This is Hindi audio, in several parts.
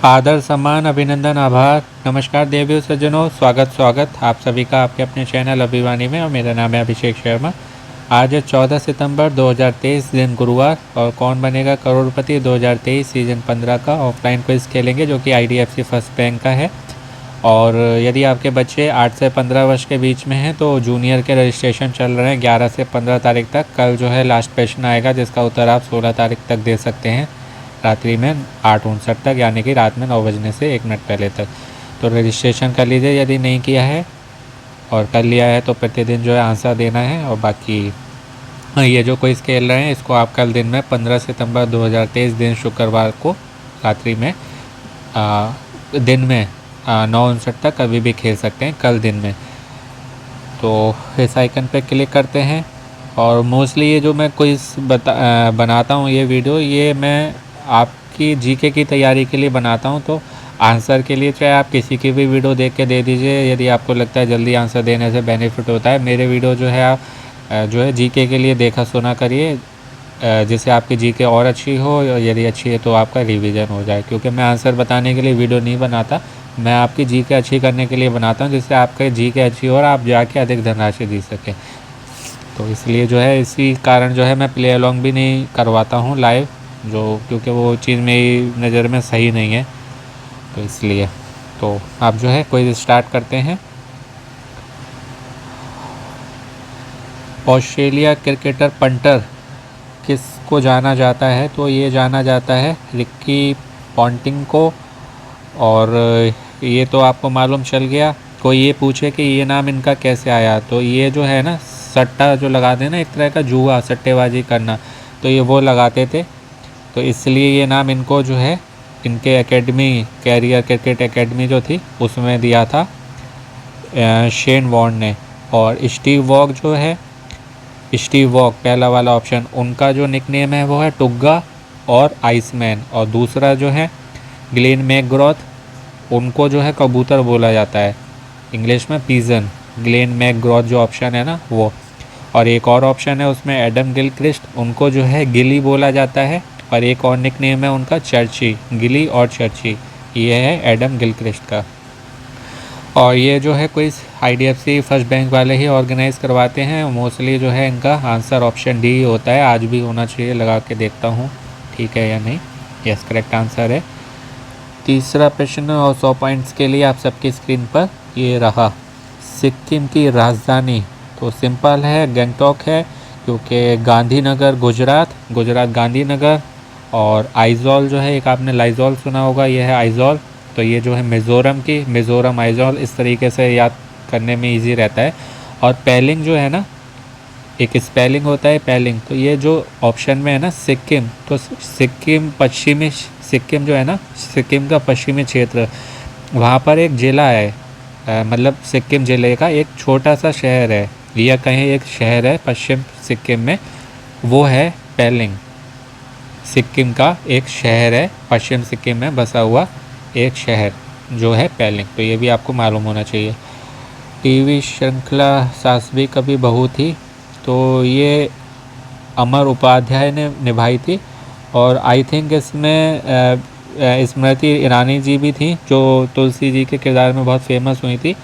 आदर सम्मान अभिनंदन आभार। नमस्कार देवियों सज्जनों, स्वागत आप सभी का आपके अपने चैनल अभिवानी में। और मेरा नाम है अभिषेक शर्मा। आज 14 सितंबर 2023 दिन गुरुवार और कौन बनेगा करोड़पति 2023 सीजन 15 का ऑफलाइन क्विज खेलेंगे, जो कि IDFC फर्स्ट बैंक का है। और यदि आपके बच्चे 8 से 15 वर्ष के बीच में हैं तो जूनियर के रजिस्ट्रेशन चल रहे हैं 11 से 15 तारीख तक। कल जो है लास्ट क्वेश्चन आएगा, जिसका उत्तर आप 16 तारीख तक दे सकते हैं, रात्रि में 8:59 तक, यानी कि रात में 9 बजने से 1 मिनट पहले तक। तो रजिस्ट्रेशन कर लीजिए यदि नहीं किया है, और कर लिया है तो प्रतिदिन जो है आंसर देना है। और बाकी ये जो क्विज खेल रहे हैं इसको आप कल दिन में 15 सितंबर 2023 दिन शुक्रवार को रात्रि में दिन में 9:59 तक कभी भी खेल सकते हैं, कल दिन में। तो इस आइकन पे क्लिक करते हैं। और मोस्टली ये जो मैं क्विज बनाता हूँ, ये वीडियो ये मैं आपकी जीके की तैयारी के लिए बनाता हूँ। तो आंसर के लिए चाहे आप किसी की भी वीडियो देख के दे दीजिए, यदि आपको लगता है जल्दी आंसर देने से बेनिफिट होता है। मेरे वीडियो जो है आप जो है जीके के लिए देखा सुना करिए, जिससे आपकी जीके और अच्छी हो, और यदि अच्छी है तो आपका रिवीजन हो जाए। क्योंकि मैं आंसर बताने के लिए वीडियो नहीं बनाता, मैं आपकी जीके अच्छी करने के लिए बनाता हूँ, जिससे आपका जीके अच्छी हो और आप जाके अधिक धनराशि जीत सकें। तो इसलिए जो है इसी कारण जो है मैं प्ले अलॉन्ग भी नहीं करवाता हूँ लाइव, जो क्योंकि वो चीज़ मेरी नज़र में सही नहीं है। तो इसलिए तो आप जो है कोई स्टार्ट करते हैं। ऑस्ट्रेलिया क्रिकेटर पंटर किसको जाना जाता है? तो ये जाना जाता है रिकी पॉन्टिंग को। और ये तो आपको मालूम चल गया। कोई ये पूछे कि ये नाम इनका कैसे आया, तो ये जो है ना सट्टा जो लगाते हैं ना, एक तरह का जुआ, सट्टेबाजी करना, तो ये वो लगाते थे। तो इसलिए ये नाम इनको जो है इनके एकेडमी, कैरियर क्रिकेट एकेडमी जो थी उसमें दिया था शेन वॉर्न ने। और स्टीव वॉग जो है, स्टीव वॉग पहला वाला ऑप्शन, उनका जो निकनेम है वो है टुग्गा और आइसमैन। और दूसरा जो है ग्लेन मैकग्रॉथ, उनको जो है कबूतर बोला जाता है, इंग्लिश में पीजन। ग्लेन मैकग्रॉथ जो ऑप्शन है ना वो। और एक और ऑप्शन है उसमें एडम गिलक्रिस्ट, उनको जो है गिली बोला जाता है। और एक और निकनेम है उनका चर्ची, गिली और चर्ची, ये है एडम गिलक्रिस्ट का। और ये जो है कोई IDFC फर्स्ट बैंक वाले ही ऑर्गेनाइज़ करवाते हैं। मोस्टली जो है इनका आंसर ऑप्शन डी होता है, आज भी होना चाहिए, लगा के देखता हूँ ठीक है या नहीं। यस, करेक्ट आंसर है। तीसरा प्रश्न और 100 पॉइंट्स के लिए आप सबकी स्क्रीन पर ये रहा। सिक्किम की राजधानी तो सिंपल है, गंगटोक है, क्योंकि गांधीनगर गुजरात गांधीनगर। और आइजॉल जो है, एक आपने लाइजॉल सुना होगा, ये है आइजॉल। तो ये जो है मिज़ोरम आइजॉल, इस तरीके से याद करने में इजी रहता है। और पेलिंग जो है ना, एक स्पेलिंग होता है पेलिंग, तो ये जो ऑप्शन में है ना सिक्किम, तो सिक्किम पश्चिमी, सिक्किम जो है ना, सिक्किम का पश्चिमी क्षेत्र, वहाँ पर एक ज़िला है, मतलब सिक्किम ज़िले का एक छोटा सा शहर है, या कहीं एक शहर है पश्चिम सिक्किम में, वो है पेलिंग। सिक्किम का एक शहर है पश्चिम सिक्किम में बसा हुआ एक शहर जो है पेलिंग, तो ये भी आपको मालूम होना चाहिए। टीवी श्रृंखला सास भी कभी बहू थी, तो ये अमर उपाध्याय ने निभाई थी। और आई थिंक इसमें स्मृति ईरानी जी भी थी, जो तुलसी जी के किरदार में बहुत फेमस हुई थी।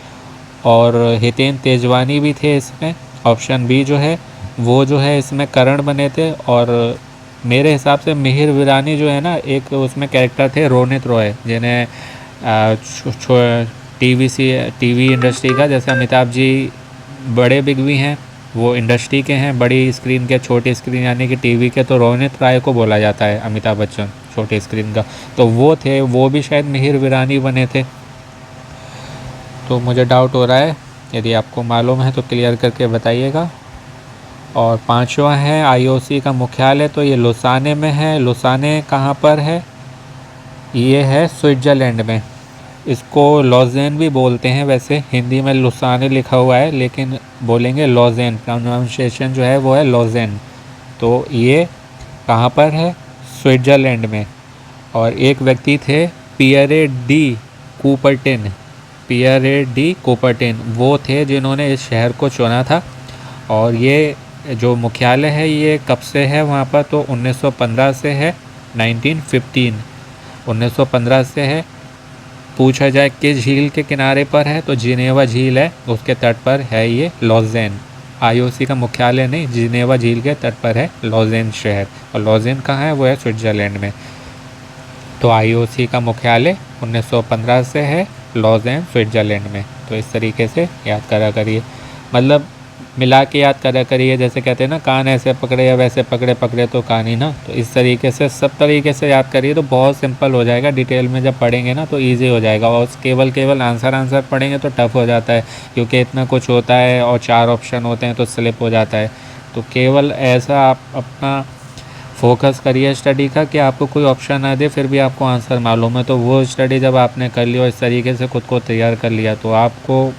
और हितेन तेजवानी भी थे इसमें। ऑप्शन बी जो है वो जो है इसमें करण बने थे। और मेरे हिसाब से मिहिर वीरानी जो है ना, एक उसमें कैरेक्टर थे रोनित रॉय, जिन्हें टीवी इंडस्ट्री का, जैसे अमिताभ जी बड़े बिग भी हैं, वो इंडस्ट्री के हैं, बड़ी स्क्रीन के, छोटी स्क्रीन यानी कि टीवी के, तो रोनित राय को बोला जाता है अमिताभ बच्चन छोटी स्क्रीन का। तो वो थे, वो भी शायद मिहिर वीरानी बने थे। तो मुझे डाउट हो रहा है, यदि आपको मालूम है तो क्लियर करके बताइएगा। और पांचवा है IOC का मुख्यालय, तो ये लुसाने में है। लुसाने कहाँ पर है? ये है स्विट्ज़रलैंड में। इसको लॉज़ेन भी बोलते हैं, वैसे हिंदी में लुसाने लिखा हुआ है, लेकिन बोलेंगे लॉज़ेन, प्रोनाउंसिएशन जो है वो है लॉज़ेन। तो ये कहाँ पर है? स्विट्ज़रलैंड में। और एक व्यक्ति थे पियरे डी कूपर्टिन, वो थे जिन्होंने इस शहर को चुना था। और ये जो मुख्यालय है ये कब से है वहाँ पर? तो 1915 से है 1915। 1915 से है। पूछा जाए किस झील के किनारे पर है, तो जिनेवा झील है, उसके तट पर है ये लॉजेन। आईओसी का मुख्यालय नहीं, जिनेवा झील के तट पर है लॉजेन शहर। और लॉजेन कहाँ है, वो है स्विट्ज़रलैंड में। तो आईओसी का मुख्यालय 1915 से है लॉजेन स्विट्ज़रलैंड में। तो इस तरीके से याद करा करिए, मतलब मिला के याद करा करिए। जैसे कहते हैं ना, कान ऐसे पकड़े या वैसे पकड़े, पकड़े तो कान ही ना। तो इस तरीके से सब तरीके से याद करिए तो बहुत सिंपल हो जाएगा। डिटेल में जब पढ़ेंगे ना तो ईजी हो जाएगा। और केवल केवल आंसर पढ़ेंगे तो टफ हो जाता है, क्योंकि इतना कुछ होता है और 4 ऑप्शन होते हैं तो स्लिप हो जाता है। तो केवल ऐसा आप अपना फोकस करिए स्टडी का कि आपको कोई ऑप्शन ना दे फिर भी आपको आंसर मालूम है। तो वो स्टडी जब आपने कर ली और इस तरीके से खुद को तैयार कर लिया, तो आपको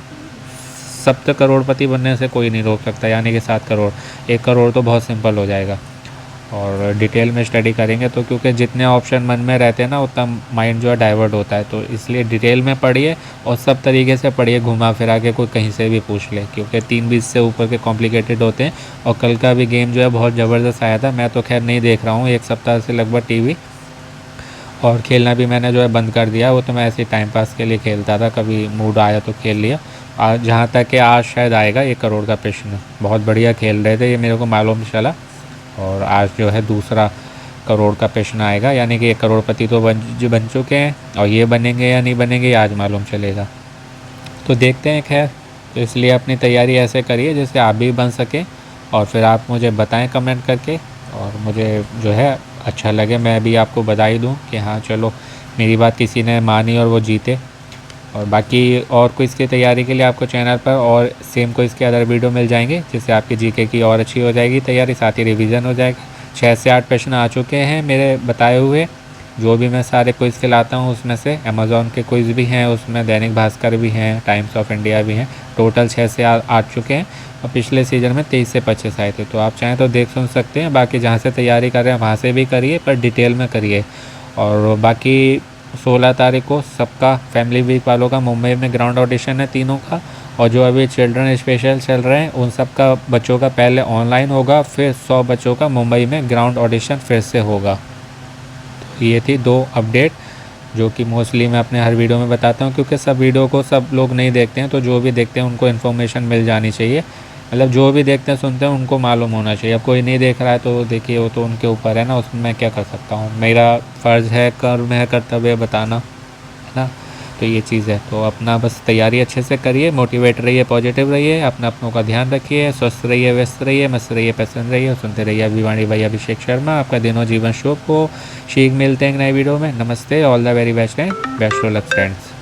सप्त करोड़पति बनने से कोई नहीं रोक सकता। यानी कि 7 करोड़, 1 करोड़ तो बहुत सिंपल हो जाएगा। और डिटेल में स्टडी करेंगे तो, क्योंकि जितने ऑप्शन मन में रहते हैं ना उतना माइंड जो है डाइवर्ट होता है। तो इसलिए डिटेल में पढ़िए और सब तरीके से पढ़िए, घुमा फिरा के कोई कहीं से भी पूछ ले, क्योंकि 3-20 से ऊपर के कॉम्प्लिकेटेड होते हैं। और कल का भी गेम जो है बहुत ज़बरदस्त आया था। मैं तो खैर नहीं देख रहा हूँ 1 सप्ताह से लगभग टीवी, और खेलना भी मैंने जो है बंद कर दिया। वो तो मैं ऐसे ही टाइम पास के लिए खेलता था, कभी मूड आया तो खेल लिया। आज जहाँ तक कि आज शायद आएगा 1 करोड़ का प्रश्न, बहुत बढ़िया खेल रहे थे ये, मेरे को मालूम चला। और आज जो है दूसरा करोड़ का प्रश्न आएगा, यानी कि 1 करोड़पति तो बन चुके हैं, और ये बनेंगे या नहीं बनेंगे ये आज मालूम चलेगा। तो देखते हैं खैर। तो इसलिए अपनी तैयारी ऐसे करिए जिससे आप भी बन सकें, और फिर आप मुझे बताएं कमेंट करके, और मुझे जो है अच्छा लगे, मैं भी आपको बधाई दूं कि हाँ चलो मेरी बात किसी ने मानी और वो जीते। और बाकी और क्विज़ की तैयारी के लिए आपको चैनल पर और सेम क्विज़ के अदर वीडियो मिल जाएंगे, जिससे आपकी जीके की और अच्छी हो जाएगी तैयारी, साथ ही रिवीजन हो जाएगा। 6 से 8 प्रश्न आ चुके हैं मेरे बताए हुए, जो भी मैं सारे क्विज़ खिलाता हूँ उसमें से। अमेज़ॉन के क्विज़ भी हैं उसमें, दैनिक भास्कर भी हैं, टाइम्स ऑफ इंडिया भी हैं। टोटल 6 से आ चुके हैं, और पिछले सीज़न में 23 से 25 आए थे। तो आप चाहें तो देख सुन सकते हैं। बाकी जहाँ से तैयारी कर रहे हैं वहाँ से भी करिए, पर डिटेल में करिए। और बाकी 16 तारीख को सबका फैमिली वीक वालों का मुंबई में ग्राउंड ऑडिशन है तीनों का। और जो अभी चिल्ड्रन स्पेशल चल रहे हैं उन सब का बच्चों का पहले ऑनलाइन होगा, फिर 100 बच्चों का मुंबई में ग्राउंड ऑडिशन फिर से होगा। तो ये थी 2 अपडेट जो कि मोस्टली मैं अपने हर वीडियो में बताता हूँ, क्योंकि सब वीडियो को सब लोग नहीं देखते हैं। तो जो भी देखते हैं उनको इन्फॉर्मेशन मिल जानी चाहिए, मतलब जो भी देखते हैं सुनते हैं उनको मालूम होना चाहिए। अब कोई नहीं देख रहा है तो देखिए वो तो उनके ऊपर है ना, उसमें मैं क्या कर सकता हूँ। मेरा फ़र्ज़ है, कर्म है, कर्तव्य बताना, है ना। तो ये चीज़ है। तो अपना बस तैयारी अच्छे से करिए, मोटिवेट रहिए, पॉजिटिव रहिए, अपनों का ध्यान रखिए, स्वस्थ रहिए, व्यस्त रहिए, मस्त रहिए, प्रसन्न रहिए, सुनते रहिए अभिवाणी भाई अभिषेक शर्मा। आपका दिनों जीवन शुभ हो। शीघ्र मिलते हैं नए वीडियो में। नमस्ते, all the very best and best of luck friends.